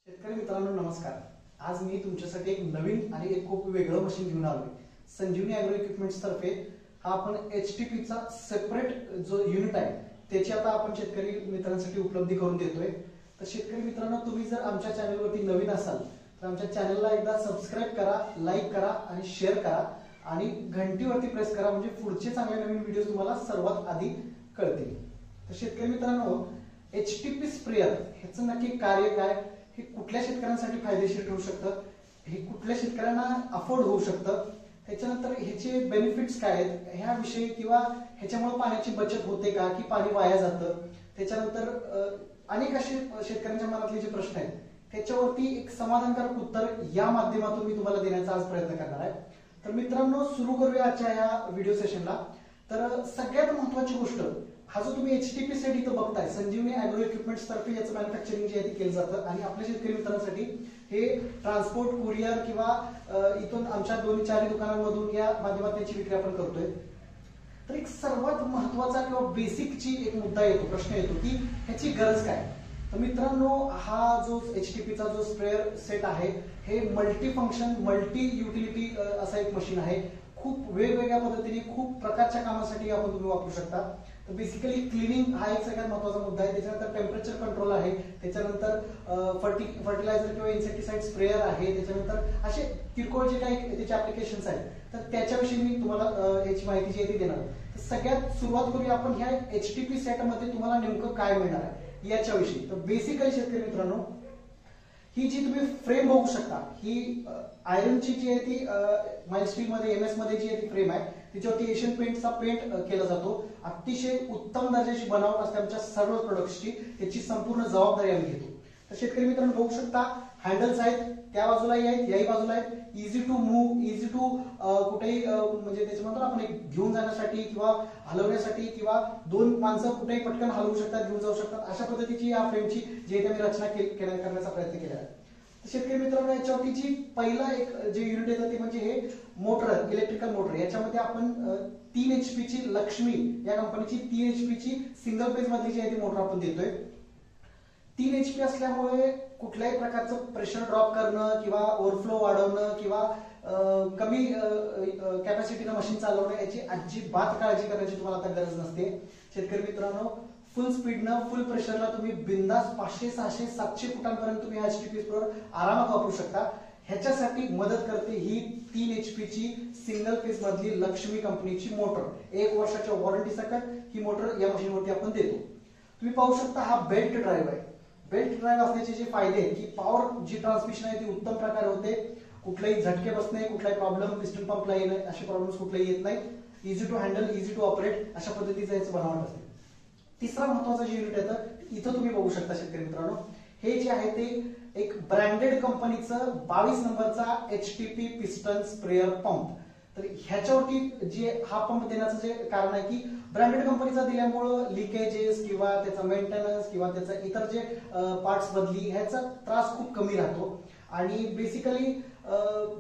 शेतकरी मित्रांनो नमस्कार। आज मी तुमच्यासाठी एक नवीन आणि एक खूप वेगळं मशीन घेऊन आलोय। संजीवनी ॲग्रो इक्विपमेंट्स तर्फे हा आपण HTP चा सेपरेट जो युनिट आहे त्याची आता आपण शेतकरी मित्रांसाठी उपलब्धी करून देतोय। तर शेतकरी मित्रांनो तुम्ही जर आमच्या चॅनलवरती नवीन असाल तर आमच्या चॅनलला एकदा सबस्क्राइब करा, लाईक करा आणि शेअर करा आणि घंटीवरती प्रेस करा म्हणजे पुढचे चांगले नवीन व्हिडिओ तुम्हाला सर्वात आधी कळतील। तर शेतकरी मित्रांनो HTP स्प्रेअर ह्याचं नक्की कार्य काय, हे कुठल्या शेतकऱ्यांसाठी फायदेशीर ठरू शकतं, हे कुठल्या शेतकऱ्यांना अफोर्ड होऊ शकतं, त्याच्यानंतर ह्याचे बेनिफिट्स काय आहेत ह्याविषयी किंवा ह्याच्यामुळे पाण्याची बचत होते का की पाणी वाया जातं, त्याच्यानंतर अनेक असे शेतकऱ्यांच्या मनातले जे प्रश्न आहेत त्याच्यावरती एक समाधानकारक उत्तर या माध्यमातून मी तुम्हाला देण्याचा आज प्रयत्न करणार आहे। तर मित्रांनो सुरू करूया आजच्या या व्हिडिओ सेशनला। तर सगळ्यात महत्त्वाची गोष्ट, हा जो तुम्ही HTP सेट इथं बघताय संजीवनी ॲग्रो इक्विपमेंट्स तर्फे याचं मॅन्युफॅक्चरिंग जे आहे ते केलं जातं आणि आपल्या शेतकरी मित्रांसाठी हे ट्रान्सपोर्ट कुरिअर किंवा इथून आमच्या 2-4 दुकानांमधून या माध्यमात त्याची विक्री आपण करतोय। तर एक सर्वात महत्त्वाचा किंवा बेसिकची एक मुद्दा येतो, प्रश्न येतो की ह्याची गरज काय। तर मित्रांनो हा जो HTP चा जो स्प्रेअर सेट आहे हे मल्टी फंक्शन मल्टी युटिलिटी असा एक मशीन आहे। खूप वेगवेगळ्या पद्धतीने खूप प्रकारच्या कामासाठी आपण तुम्ही वापरू शकता। तर बेसिकली क्लिनिंग हा एक सगळ्यात महत्त्वाचा मुद्दा आहे, त्याच्यानंतर टेम्परेचर कंट्रोल आहे, त्याच्यानंतर फर्टिलायझर किंवा इन्सेक्टिसाइड स्प्रेअर आहे, त्याच्यानंतर असे किरकोळ जे काही त्याचे ऍप्लिकेशन्स आहेत तर त्याच्याविषयी मी तुम्हाला याची माहिती जी आहे ती देणार आहे। तर सगळ्यात सुरुवात करूया आपण ह्या HTP सेटमध्ये तुम्हाला नेमकं काय मिळणार आहे याच्याविषयी। तर बेसिकली शेतकरी मित्रांनो ही जी तुम्ही फ्रेम बघू शकता ही आयरनची जी आहे ती माइल्ड स्टील मध्ये MS मध्ये जी आहे ती फ्रेम आहे, तिच्यावरती एशियन पेंटचा पेंट केला जातो। अतिशय उत्तम दर्जाची बनावट असते आमच्या सर्व प्रोडक्ट्सची, त्याची संपूर्ण जबाबदारी आम्ही घेतो। तर शेतकरी मित्रांनो बघू शकता हँडल्स आहेत, त्या बाजूलाही आहेत याही बाजूला आहेत, easy to move, easy to कुठेही म्हणजे त्याचं म्हणतो आपण एक घेऊन जाण्यासाठी किंवा हलवण्यासाठी किंवा 2 माणसं कुठेही पटकन हलवू शकतात, घेऊन जाऊ शकतात, अशा पद्धतीची या फ्रेमची जी आहे मी रचना करण्याचा प्रयत्न केला आहे। शेतकरी मित्रांनो याच्यावरती जी पहिला एक जे युनिट येतं ते म्हणजे हे मोटर, इलेक्ट्रिकल मोटर। याच्यामध्ये आपण 3 HP ची लक्ष्मी या कंपनीची 3 HP ची सिंगल फेज मधली जी आहे ती मोटर आपण देतोय। 3 HP असल्यामुळे कुठल्याही प्रकारचं प्रेशर ड्रॉप करणं किंवा ओव्हरफ्लो वाढवणं किंवा कमी कॅपॅसिटीनं मशीन चालवणं याची अजिबात काळजी करण्याची तुम्हाला आता गरज नसते। शेतकरी मित्रांनो फुल स्पीडनं फुल प्रेशरला तुम्ही बिंदास 500, 600, 700 फुटांपर्यंत तुम्ही HTP स्प्रेअर आरामात वापरू शकता। ह्याच्यासाठी मदत करते ही 3 HP ची सिंगल फेज मधली लक्ष्मी कंपनीची मोटर। 1 वर्षाच्या वॉरंटी सकट ही मोटर या मशीनवरती आपण देतो। तुम्ही पाहू शकता हा बेल्ट ड्राईव्ह आहे। बेल्ट ड्राईव्ह असण्याचे जे फायदे आहेत की पॉवर जी ट्रान्समिशन आहे ती उत्तम प्रकारे होते, कुठलाही झटके बसणे, कुठलाही प्रॉब्लेम पिस्टन पंपला येणे असे प्रॉब्लेम्स कुठलेही येत नाहीत, easy to handle, easy to operate अशा पद्धतीचं याचं बनावट असते। तिसरा महत्त्वाचा जे युनिट येतं इथं तुम्ही बघू शकता शेतकरी मित्रांनो हे जे आहे ते एक ब्रँडेड कंपनीचं 22 नंबरचा HTP पिस्टन स्प्रेअर पंप। तर ह्याच्यावरती जे हा पंप देण्याचं जे कारण आहे की ब्रँडेड कंपनीचा दिल्यामुळं लिकेजेस किंवा त्याचा मेंटेनन्स किंवा त्याचा इतर जे पार्ट्स बदली ह्याचा त्रास खूप कमी राहतो आणि बेसिकली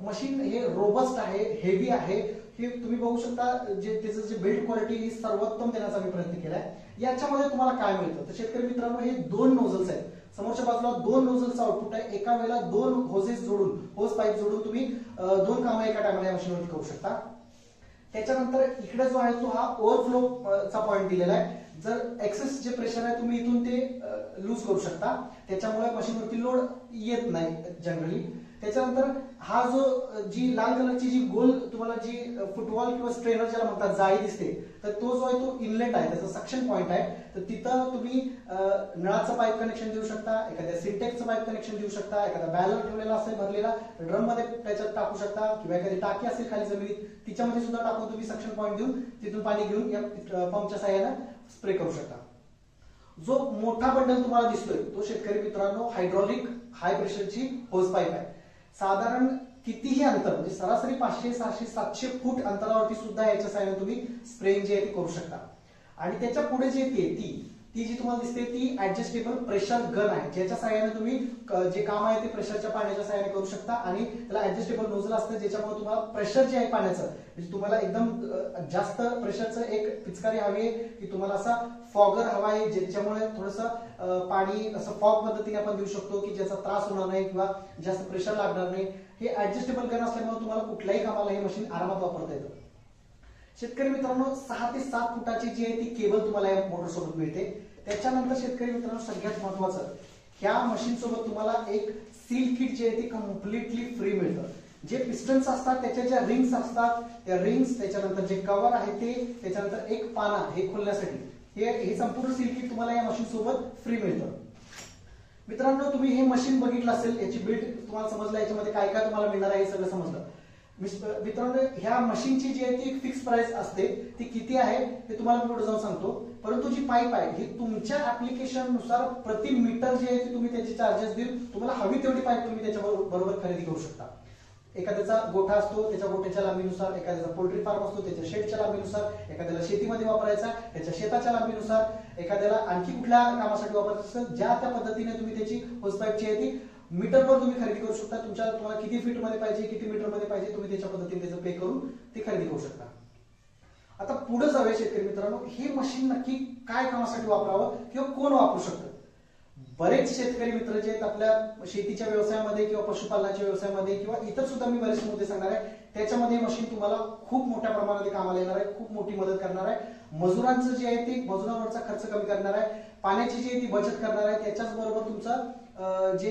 मशीन हे रोबस्ट आहे, हेवी आहे। हे तुम्ही बघू शकता जे त्याचं जे बिल्ड क्वालिटी ही सर्वोत्तम देण्याचा मी प्रयत्न केलाय। याच्यामध्ये तुम्हाला काय मिळतं तर शेतकरी मित्रांनो हे 2 नोझल्स आहेत, समोरच्या बाजूला 2 नोझल्सचा आउटपुट आहे, एका वेळेला 2 होजेस जोडून होज पाईप जोडून तुम्ही 2 कामं एका टायमाला या मशीनवरती करू शकता। त्याच्यानंतर इकडे जो आहे तो हा ओव्हरफ्लो चा पॉइंट दिलेला आहे, जर एक्सेस जे प्रेशर आहे तुम्ही इथून ते लूज करू शकता, त्याच्यामुळे मशीनवरती लोड येत नाही जनरली। त्याच्यानंतर हा जो जी लाल कलरची जी गोल तुम्हाला जी फुटबॉल किंवा स्ट्रेनर ज्याला म्हणतात जाळी दिसते तर तो जो आहे तो इनलेट आहे, त्याचा सक्शन पॉइंट आहे। तर तिथं तुम्ही नळाचं पाईप कनेक्शन देऊ शकता, एखाद्या सिंटेक्सचं पाईप कनेक्शन देऊ शकता, एखादा बॅलर ठेवलेला असेल भरलेला ड्रम मध्ये त्याच्यात टाकू शकता किंवा एखादी टाकी असेल खाली जमिनीत तिच्यामध्ये सुद्धा टाकून तुम्ही सक्शन पॉइंट देऊन तिथून पाणी घेऊन या पंपच्या साहाय्याने स्प्रे करू शकता। जो मोठा बंडल तुम्हाला दिसतोय तो शेतकरी मित्रांनो हायड्रॉलिक हाय प्रेशरची होज पाईप आहे। साधारण कितीही अंतर म्हणजे सरासरी 500, 600, 700 फूट अंतरावरती सुद्धा याच्या साहाय्याने तुम्ही स्प्रेइंग जी आहे ती करू शकता। आणि त्याच्या पुढे जी येते ती ती जी तुम्हाला दिसते ती ऍडजस्टेबल प्रेशर गन आहे, ज्याच्या सहाय्याने तुम्ही जे काम आहे ते प्रेशरच्या पाण्याच्या सहाय्याने करू शकता आणि त्याला ऍडजस्टेबल नोझल असतं, ज्याच्यामुळे तुम्हाला प्रेशर जे आहे पाण्याचं म्हणजे तुम्हाला एकदम जास्त प्रेशरचं एक पिचकारी हवी आहे की तुम्हाला असा फॉगर हवा आहे, ज्याच्यामुळे थोडंसं पाणी असं फॉग पद्धतीने आपण देऊ शकतो की ज्याचा त्रास होणार नाही किंवा जास्त प्रेशर लागणार नाही. हे ऍडजस्टेबल गन असल्यामुळे तुम्हाला कुठल्याही कामाला हे मशीन आरामात वापरता येतं. शेतकरी मित्रांनो 6 ते 7 फुटाची जी आहे ती केबल तुम्हाला या मोटर सोबत मिळते. त्याच्यानंतर शेतकरी मित्रांनो सगळ्यात महत्वाचं, ह्या मशीन सोबत तुम्हाला एक सील किट जे आहे ते कम्प्लिटली फ्री मिळतं. जे पिस्टन्स असतात त्याच्या ज्या रिंग्स असतात त्या रिंग्स, त्याच्यानंतर जे कव्हर आहे ते, त्याच्यानंतर एक पाना हे खोलण्यासाठी हे संपूर्ण सील किट तुम्हाला या मशीन सोबत फ्री मिळतं. मित्रांनो तुम्ही हे मशीन बघितलं असेल, याची बिल्ड तुम्हाला समजलं, याच्यामध्ये काय काय तुम्हाला मिळणार आहे हे सगळं समजलं. मित्रांनो ह्या मशीनची जी आहे ती एक फिक्स प्राइस असते, ती किती आहे हे तुम्हाला मी पुढे जाऊन सांगतो. परंतु जी पाईप आहे ही तुमच्या ऍप्लिकेशन नुसार प्रति मीटर जे आहे ते तुम्ही त्याचे चार्जेस देऊन तुम्हाला हवी तेवढी पाईप तुम्ही त्याच्या बरोबर खरेदी करू शकता. एखाद्याचा गोठा असतो त्याच्या गोठ्याच्या लांबीनुसार, एखाद्याचा पोल्ट्री फार्म असतो त्याच्या शेडच्या लांबीनुसार, एखाद्याला शेतीमध्ये वापरायचा त्याच्या शेताच्या लांबीनुसार, एखाद्याला आणखी कुठल्या कामासाठी वापरायचं असेल ज्या त्या पद्धतीने तुम्ही त्याची होस पाईपची आहे ती मीटरवर तुम्ही खरेदी करू शकता. तुम्हाला किती फीट मध्ये पाहिजे, किती मीटर मध्ये पाहिजे, तुम्ही त्याच्या पद्धतीने त्याचं पे करून ते खरेदी करू शकता. आता पुढे जाऊया शेतकरी मित्रांनो, हे मशीन नक्की काय कामासाठी वापरावं किंवा कोण वापरू शकतं. बरेच शेतकरी मित्र जे आहेत आपल्या शेतीच्या व्यवसायामध्ये किंवा पशुपालनाच्या व्यवसायामध्ये किंवा इतर सुद्धा मी बरेच मुद्दे सांगणार आहे, त्याच्यामध्ये मशीन तुम्हाला खूप मोठ्या प्रमाणात कामाला येणार आहे, खूप मोठी मदत करणार आहे. मजुरांचं जे आहे ते मजुरांवरचा खर्च कमी करणार आहे, पाण्याची जी आहे ती बचत करणार आहे, त्याच्याच बरोबर तुमचा जे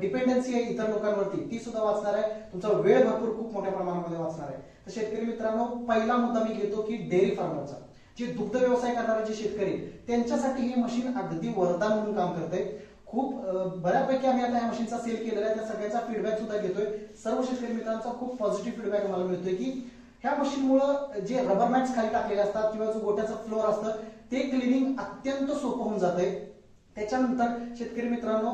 डिपेंडन्सी आहे इतर लोकांवरती ती सुद्धा वाचणार आहे, तुमचा वेळ भरपूर खूप मोठ्या प्रमाणामध्ये वाचणार आहे. तर शेतकरी मित्रांनो पहिला मुद्दा मी घेतो की डेअरी फार्मरचा. जे दुग्ध व्यवसाय करणारे जे शेतकरी त्यांच्यासाठी हे मशीन अगदी वरदान म्हणून काम करते. खूप बऱ्यापैकी आम्ही आता या मशीनचा सेल केलेला आहे, त्या सगळ्याचा फीडबॅक सुद्धा घेतोय. सर्व शेतकरी मित्रांचा खूप पॉझिटिव्ह फीडबॅक आम्हाला मिळतोय की ह्या मशीनमुळे जे रबर मॅट्स खाली टाकलेले असतात किंवा जो गोठ्याचं फ्लोअर असतं ते क्लिनिंग अत्यंत सोपं होऊन जातंय. त्याच्यानंतर शेतकरी मित्रांनो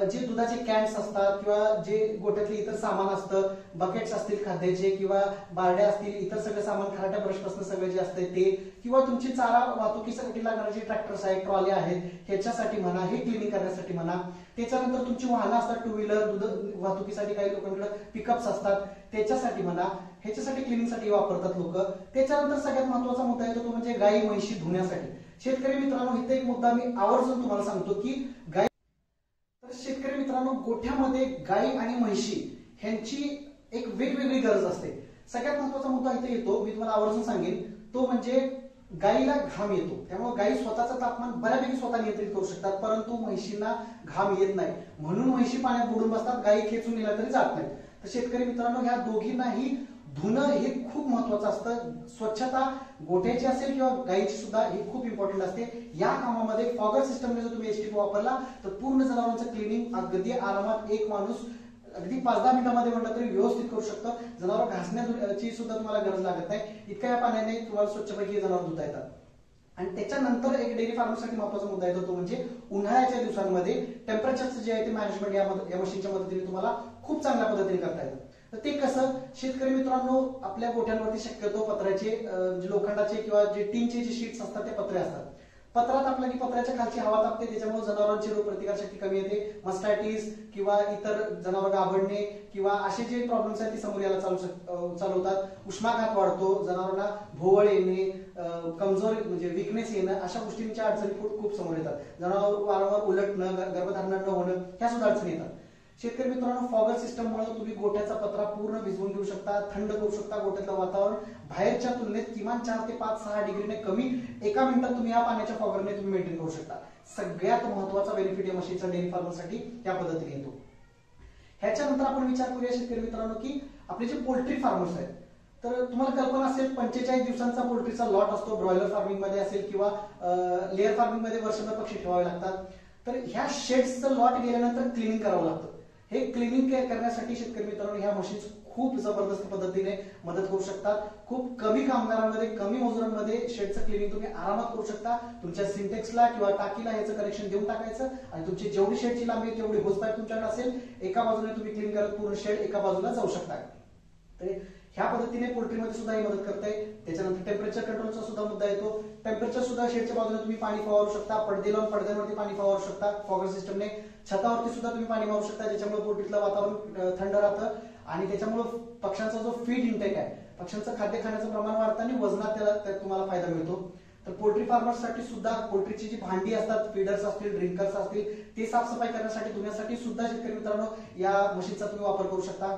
जे दुधाचे कॅन्स असतात किंवा जे गोठ्यातले इतर सामान असतं, बकेट्स असतील खाद्याचे किंवा बारड्या असतील, इतर सगळं सामान खराट्या ब्रशपासून सगळं जे असतं ते, किंवा तुमची चारा वाहतुकीसाठी लागणारे जे ट्रॅक्टर्स आहेत, ट्रॉली आहेत ह्याच्यासाठी म्हणा, हे क्लिनिंग करण्यासाठी म्हणा. त्याच्यानंतर तुमची वाहनं असतात, टू व्हीलर दूध वाहतुकीसाठी काही लोकांकडे पिकअप्स असतात त्याच्यासाठी म्हणा, ह्याच्यासाठी क्लिनिंगसाठी वापरतात लोक. त्याच्यानंतर सगळ्यात महत्वाचा मुद्दा येतो तो म्हणजे गाई म्हैशी धुण्यासाठी. शेतकरी मित्रांनो इथे एक मुद्दा मी आवर्जून तुम्हाला सांगतो की गाय, तर शेतकरी मित्रांनो गोठ्यामध्ये गाई आणि म्हैशी ह्यांची एक वेगवेगळी गरज असते. सगळ्यात महत्वाचा मुद्दा इथे येतो, मी तुम्हाला आवर्जून सांगेन, तो म्हणजे गायीला घाम येतो. त्यामुळे गायी स्वतःचं तापमान बऱ्यापैकी स्वतः नियंत्रित करू शकतात, परंतु म्हैशींना घाम येत नाही, म्हणून म्हैशी पाण्यात बुडून बसतात, गायी खेचून नेल्या तरी जात नाहीत. तर शेतकरी मित्रांनो ह्या दोघींनाही धुणं हे खूप महत्वाचं असतं. स्वच्छता गोठ्याची असेल किंवा गायीची सुद्धा ही खूप इम्पॉर्टंट असते. या कामामध्ये फॉगर सिस्टमने जर तुम्ही एचटीपी वापरला तर पूर्ण जनावरांचं क्लिनिंग अगदी आरामात एक माणूस अगदी 5-10 मिनिटांमध्ये म्हटलं तरी व्यवस्थित करू शकतं. जनावर घासण्याची सुद्धा तुम्हाला गरज लागत नाही, इतक्या या पाण्याने तुम्हाला स्वच्छपैकी जनावर धुता येतात. आणि त्याच्यानंतर एक डेअरी फार्मरसाठी महत्वाचा मुद्दा येतो तो म्हणजे उन्हाळ्याच्या दिवसांमध्ये टेम्परेचरचं जे आहे ते मॅनेजमेंट या मशीनच्या मदतीने तुम्हाला खूप चांगल्या पद्धतीने करता येतं. तर ते कसं शेतकरी मित्रांनो, आपल्या गोठ्यांवरती शक्यतो पत्र्याचे लोखंडाचे किंवा जे टीनचे जे शीट्स असतात ते पत्रे असतात. पत्रात आपल्या की पत्र्याच्या खालची हवा तापते, त्याच्यामुळे जनावरांची रोगप्रतिकार शक्ती कमी येते, मस्टायटिस किंवा इतर जनावर गाभडणे किंवा असे जे प्रॉब्लेम्स आहेत ते समोर यायला चालू होतात. उष्माघात वाढतो, जनावरांना भोवळ येणे, कमजोर म्हणजे विकनेस येणं, अशा गोष्टींच्या अडचणी खूप समोर येतात. जनावर वारंवार उलटणं, गर्भधारणा न होणं, ह्या सुद्धा अडचणी येतात. शेतकरी मित्रांनो फॉगर सिस्टममुळे तुम्ही गोठ्याचा पत्रा पूर्ण भिजवून घेऊ शकता, थंड करू शकता. गोठ्यातलं वातावरण बाहेरच्या तुलनेत किमान 4 ते 5-6 डिग्रीने कमी एका मिनिटात तुम्ही या पाण्याच्या फॉगरने तुम्ही मेंटेन करू शकता. सगळ्यात महत्वाचा बेनिफिट या मशीनचा डेअरी फार्मरसाठी त्या पद्धतीने येतो. ह्याच्यानंतर आपण विचार करूया शेतकरी मित्रांनो की आपले जे पोल्ट्री फार्मर्स आहेत, तर तुम्हाला कल्पना असेल 45 दिवसांचा पोल्ट्रीचा लॉट असतो. ब्रॉयलर फार्मिंग मध्ये असेल किंवा लेअर फार्मिंग मध्ये वर्षभर पक्षी ठेवावे लागतात. तर ह्या शेड्सचं लॉट गेल्यानंतर क्लिनिंग करावं लागतं. हे क्लिनिंग करण्यासाठी शेतकरी मित्रांनो ह्या मशीन्स खूप जबरदस्त पद्धतीने मदत करू शकतात. खूप कमी कामगारांमध्ये, कमी मजुरांमध्ये शेडचं क्लिनिंग तुम्ही आरामात करू शकता. तुमच्या सिंटेक्सला किंवा टाकीला ह्याचं कनेक्शन देऊन टाकायचं आणि तुमची जेवढी शेडची लांबी आहे तेवढी होस पाईप तुमच्याकडे असेल, एका बाजूने तुम्ही क्लीन करत पूर्ण शेड एका बाजूला जाऊ शकता. तर ह्या पद्धतीने पोल्ट्रीमध्ये सुद्धा ही मदत करते. त्याच्यानंतर टेम्परेचर कंट्रोलचा सुद्धा मुद्दा येतो. टेम्परेचर सुद्धा शेडच्या बाजूने तुम्ही पाणी फवारू शकता, पडदे लावून पडद्यांवरती पाणी फवारू शकता. फॉगर सिस्टमने छतावरती सुद्धा तुम्ही पाणी मारू शकता, ज्याच्यामुळे पोल्ट्रीतलं वातावरण थंड राहतं आणि त्याच्यामुळे पक्ष्यांचा जो फीड इंटेक आहे, पक्ष्यांचं खाद्य खाण्याचं प्रमाण वाढतं आणि वजनात त्याला तुम्हाला फायदा मिळतो. तर पोल्ट्री फार्मर्ससाठी सुद्धा पोल्ट्रीची जी भांडी असतात, फीडर्स असतील, ड्रिंकर्स असतील, ते साफसफाई करण्यासाठी धुण्यासाठी सुद्धा शेतकरी मित्रांनो या मशीनचा तुम्ही वापर करू शकता.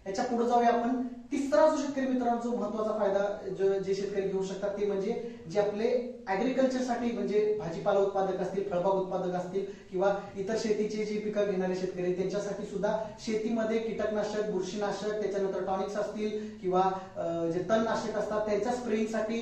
याच्या पुढे जाऊया आपण. तिसरा जो शेतकरी मित्रांनो जो महत्वाचा फायदा जे शेतकरी घेऊ शकतात ते म्हणजे जे आपले ऍग्रिकल्चरसाठी म्हणजे भाजीपाला उत्पादक असतील, फळबाग उत्पादक असतील किंवा इतर शेतीची जी पिकं घेणारे शेतकरी त्यांच्यासाठी सुद्धा शेतीमध्ये कीटकनाशक, बुरशीनाशक, त्याच्यानंतर टॉनिक्स असतील किंवा जे तणनाशक असतात त्यांच्या स्प्रेइंगसाठी,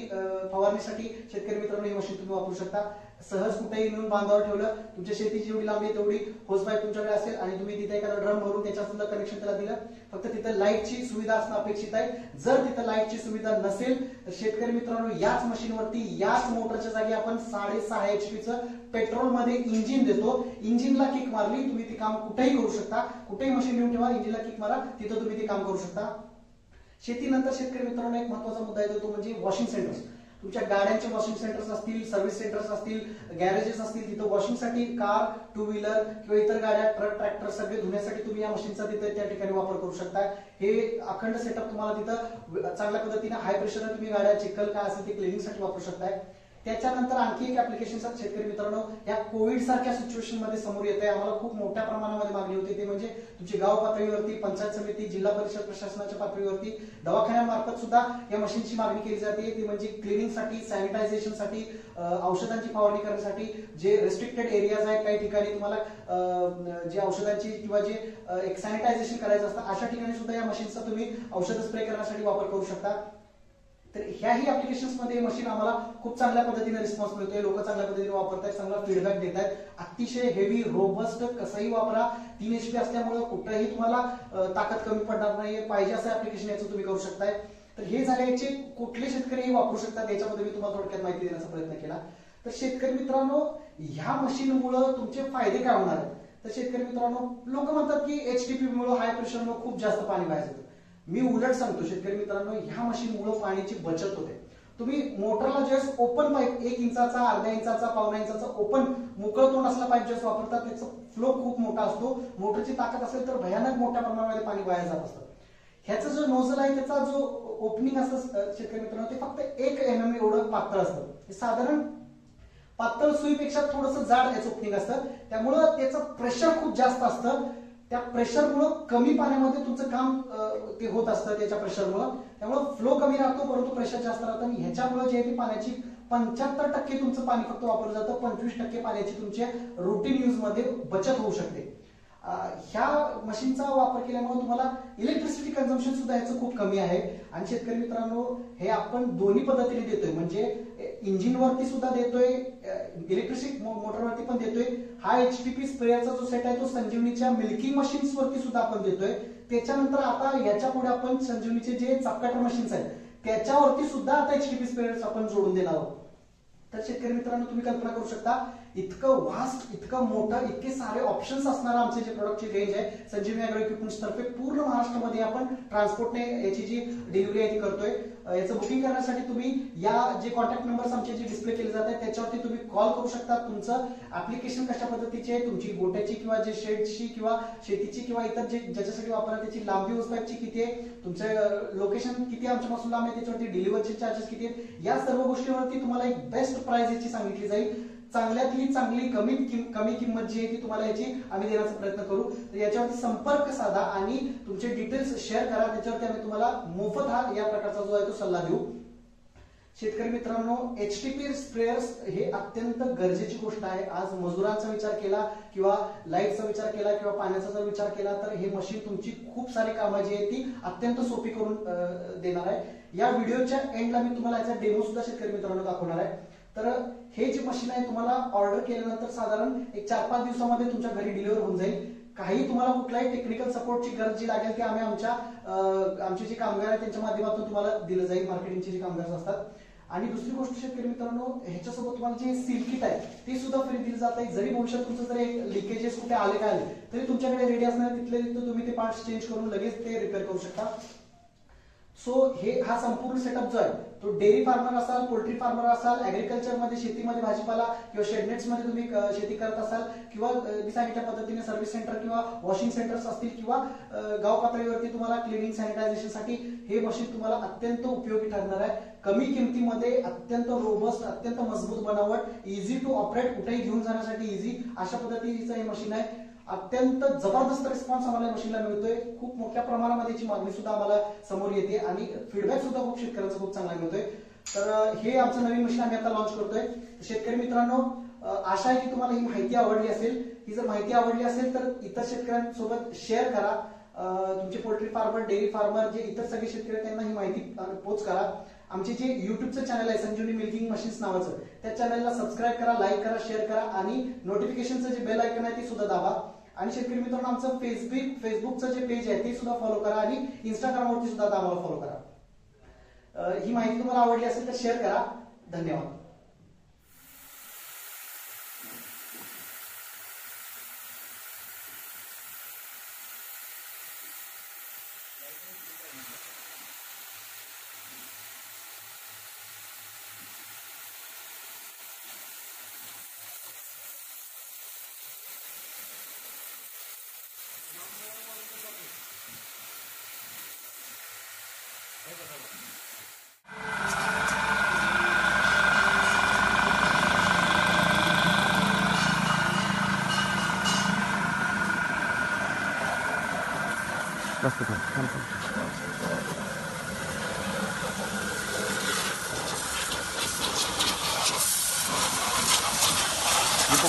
फवारणीसाठी शेतकरी मित्रांनो ही मशीन तुम्ही वापरू शकता. सहज कुठेही नेऊन बांधावर ठेवलं, तुमच्या शेतीची जेवढी लांबी आहे तेवढी होस पाईप तुमच्याकडे असेल आणि तुम्ही तिथे एखादा ड्रम भरून त्याच्या सुद्धा कनेक्शन त्याला दिलं, फक्त तिथे लाईटची सुविधा असणं अपेक्षित आहे. जर तिथे लाईटची सुविधा नसेल तर शेतकरी मित्रांनो याच मशीनवरती याच मोटरच्या जागी आपण 6.5 HP पेट्रोल मध्ये इंजिन देतो. इंजिनला किक मारली तुम्ही ते काम कुठेही करू शकता. कुठेही मशीन घेऊन ठेवा, इंजिनला किक मारा, तिथं तुम्ही ते काम करू शकता. शेतीनंतर शेतकरी मित्रांनो एक महत्वाचा मुद्दा येतो तो म्हणजे वॉशिंग सेंटर्स. तुमच्या गाड्यांचे वॉशिंग सेंटर्स असतील, सर्व्हिस सेंटर्स असतील, गॅरेजेस असतील, तिथं वॉशिंगसाठी कार, टू व्हीलर किंवा इतर गाड्या, ट्रक, ट्रॅक्टर सगळे धुण्यासाठी तुम्ही या मशीनचा तिथे त्या ठिकाणी वापर करू शकता. हे अखंड सेटअप तुम्हाला तिथं चांगल्या पद्धतीने हाय प्रेशरने तुम्ही गाड्या चिखल काय असेल ते क्लिनिंगसाठी वापरू शकताय. त्याच्यानंतर आणखी एक ऍप्लिकेशन शेतकरी मित्रांनो या कोविड सारख्या सिच्युएशन मध्ये समोर येत आहे. आम्हाला खूप मोठ्या प्रमाणामध्ये मागणी होती ते म्हणजे तुमची गाव पातळीवरती, पंचायत समिती, जिल्हा परिषद प्रशासनाच्या पातळीवरती, दवाखान्यांमार्फत सुद्धा या मशीनची मागणी केली जाते. ती म्हणजे क्लिनिंगसाठी, सॅनिटायझेशनसाठी, औषधांची फवारणी करण्यासाठी. जे रेस्ट्रिक्टेड एरियाज आहेत काही ठिकाणी तुम्हाला जे औषधांची किंवा जे एक सॅनिटायझेशन करायचं असतं अशा ठिकाणी सुद्धा या मशीनचा तुम्ही औषध स्प्रे करण्यासाठी वापर करू शकता. तर ह्याही ऍप्लिकेशन्स मध्ये मशीन आम्हाला खूप चांगल्या पद्धतीने रिस्पॉन्स मिळतोय. लोक चांगल्या पद्धतीने वापरतायत, चांगला फीडबॅक देत आहेत. अतिशय हेवी, रोबस्ट, कसंही वापरा. 3 HP असल्यामुळे कुठेही तुम्हाला ताकद कमी पडणार नाही. पाहिजे असं ऍप्लिकेशन याचं तुम्ही करू शकताय. तर हे झाले याचे कुठले शेतकरी वापरू शकतात याच्यामध्ये मी तुम्हाला थोडक्यात माहिती देण्याचा प्रयत्न केला. तर शेतकरी मित्रांनो ह्या मशीनमुळे तुमचे फायदे काय होणार आहेत? तर शेतकरी मित्रांनो लोक म्हणतात की HTP मुळे, हाय प्रेशरमुळे खूप जास्त पाणी वाया जातं. मी उलट सांगतो शेतकरी मित्रांनो ह्या मशीनमुळे पाण्याची बचत होते. तुम्ही मोटरला ज्यावेळेस ओपन पाईप 1 इंचाचा, अर्ध्या इंचाचा, पावणा इंचाचा ओपन मोकळं तोंड असला पाईप ज्यावेळेस वापरतात त्याचा फ्लो खूप मोठा असतो. मोटरची ताकद असेल तर भयानक मोठ्या प्रमाणामध्ये पाणी वाया जात असतं. ह्याचा जो नोझल आहे त्याचा जो ओपनिंग असतं शेतकरी मित्रांनो ते फक्त 1 mm एवढं पातळ असतं. साधारण पातळ सुईपेक्षा थोडंसं जाड याचं ओपनिंग असतं. त्यामुळं त्याचं प्रेशर खूप जास्त असतं. त्या प्रेशरमुळे कमी पाण्यामध्ये तुमचं काम ते होत असतं त्याच्या प्रेशरमुळे. त्यामुळे फ्लो कमी राहतो परंतु प्रेशर जास्त राहतं आणि ह्याच्यामुळे जे आहे ते पाण्याची 75% तुमचं पाणी फक्त वापरलं जातं. 25% पाण्याची तुमच्या रुटीन यूज मध्ये बचत होऊ शकते. ह्या मशीनचा वापर केल्यामुळे तुम्हाला इलेक्ट्रिसिटी कन्झम्पशन सुद्धा ह्याचं खूप कमी आहे. आणि शेतकरी मित्रांनो हे आपण दोन्ही पद्धतीने देतोय म्हणजे इंजिनवरती सुद्धा देतोय, इलेक्ट्रिक मोटरवरती पण देतोय. हा HTP स्प्रेअरचा जो सेट आहे तो संजीवनीच्या मिल्किंग मशीन्स वरती सुद्धा आपण देतोय. त्याच्यानंतर आता याच्या पुढे आपण संजीवनीचे जे चापकाटर मशीन्स आहेत त्याच्यावरती सुद्धा आता HTP स्प्रेअर्स आपण जोडून देणार आहोत. तर शेतकरी मित्रांनो तुम्ही कल्पना करू शकता इतकं वास्ट, इतकं मोठं, इतके सारे ऑप्शन्स असणारे आमचे जे प्रोडक्टची रेंज आहे संजीवनी अॅग्रो इक्विपमेंट्स तर्फे पूर्ण महाराष्ट्रामध्ये आपण ट्रान्सपोर्टने याची जी डिलिव्हरी आहे ती करतोय. याचं बुकिंग करण्यासाठी तुम्ही या जे कॉन्टॅक्ट नंबर्स आमचे जे डिस्प्ले केले जात आहेत त्याच्यावरती तुम्ही कॉल करू शकता. तुमचं ऍप्लिकेशन कशा पद्धतीचे आहे, तुमची गोट्याची किंवा जे शेडची किंवा शेतीची किंवा इतर जे ज्याच्यासाठी वापरा त्याची लांबी पाईपची किती आहे, तुमचं लोकेशन किती आमच्यापासून लांब आहे, त्याच्यावरती डिलिव्हरीचे चार्जेस किती आहेत, या सर्व गोष्टीवरती तुम्हाला एक बेस्ट प्राइस याची सांगितली जाईल. चांगल्यातली चांगली कमी किंमत जी आहे ती तुम्हाला याची आम्ही देण्याचा प्रयत्न करू. तर याच्यावरती संपर्क साधा आणि तुमचे डिटेल्स शेअर करा. त्याच्यावरती आम्ही तुम्हाला मोफत हा या प्रकारचा जो आहे तो सल्ला देऊ. शेतकरी मित्रांनो HTP स्प्रेअर्स हे अत्यंत गरजेची गोष्ट आहे. आज मजुरांचा विचार केला किंवा लाईटचा विचार केला किंवा पाण्याचा जर विचार केला तर हे मशीन तुमची खूप सारी कामं जी आहे ती अत्यंत सोपी करून देणार आहे. या व्हिडिओच्या एंडला मी तुम्हाला याचा डेमो सुद्धा शेतकरी मित्रांनो दाखवणार आहे. तर हे जे मशीन आहे तुम्हाला ऑर्डर केल्यानंतर साधारण एक 4-5 दिवसामध्ये तुमच्या घरी डिलिव्हर होऊन जाईल. काही तुम्हाला कुठलाही टेक्निकल सपोर्टची गरज जी लागेल ती आम्ही आमचे जे कामगार आहेत त्यांच्या माध्यमातून तुम्हाला दिलं जाईल. मार्केटिंगचे जे कामगार असतात. आणि दुसरी गोष्ट शेतकरी मित्रांनो ह्याच्यासोबत तुम्हाला जे सील किट आहे ते सुद्धा फ्री दिलं जात आहे. जरी भविष्यात तुमचं जर लिकेजेस कुठे आले काय आले तरी तुमच्याकडे रेडी असणार तिथले तुम्ही ते पार्ट्स चेंज करून लगेच ते रिपेअर करू शकता. सो हा संपूर्ण सेटअप जो आहे तो डेअरी फार्मर असाल, पोल्ट्री फार्मर असाल, ऍग्रिकल्चरमध्ये शेतीमध्ये भाजीपाला किंवा शेडनेट्स मध्ये तुम्ही शेती करत असाल, किंवा मी सांगितल्या पद्धतीने सर्व्हिस सेंटर किंवा वॉशिंग सेंटर्स असतील, किंवा गाव पातळीवरती तुम्हाला क्लिनिंग सॅनिटायझेशनसाठी हे मशीन तुम्हाला अत्यंत उपयोगी ठरणार आहे. कमी किमतीमध्ये अत्यंत रोबस्ट, अत्यंत मजबूत बनावट, इझी टू ऑपरेट, कुठेही घेऊन जाण्यासाठी इझी अशा पद्धतीचं हे मशीन आहे. अत्यंत जबरदस्त रिस्पॉन्स आम्हाला मशीनला मिळतोय. खूप मोठ्या प्रमाणामध्ये याची मागणी सुद्धा आम्हाला समोर येते आणि फीडबॅक सुद्धा खूप शेतकऱ्यांचा खूप चांगला मिळतोय. तर हे आमचं नवीन मशीन आम्ही आता लॉन्च करतोय. शेतकरी मित्रांनो, आशा आहे की तुम्हाला ही माहिती आवडली असेल. ही जर माहिती आवडली असेल तर इतर शेतकऱ्यांसोबत शेअर करा. तुमचे पोल्ट्री फार्मर, डेअरी फार्मर, जे इतर सगळे शेतकरी आहेत त्यांना ही माहिती पोच करा. आमचे जे युट्यूबचं चॅनल आहे संजीवनी मिल्किंग मशीन्स नावाचं, त्या चॅनलला सबस्क्राईब करा, लाईक करा, शेअर करा आणि नोटिफिकेशनचं जे बेल आयकॉन आहे ते सुद्धा दाबा. आणि शेतकरी मित्रांनो, आमचं फेसबुकचं जे पेज आहे ते सुद्धा फॉलो करा आणि इंस्टाग्रामवरती सुद्धा आम्हाला फॉलो करा. ही माहिती तुम्हाला आवडली असेल तर शेअर करा. धन्यवाद.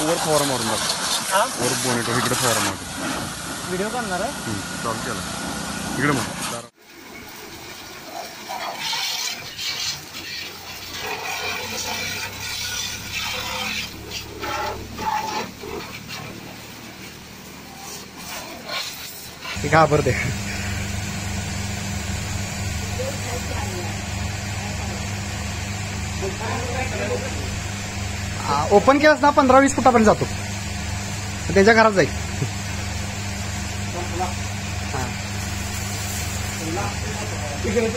वर फवारा मारून टाक, वर बोनेटवर इकडे फवारा मारून. व्हिडिओ करणार आहे. चालू केला इकडे मग. घाबरते. ओपन केलास ना 15-20 फुटापर्यंत जातो, त्याच्या घरात जाईल. तिकडे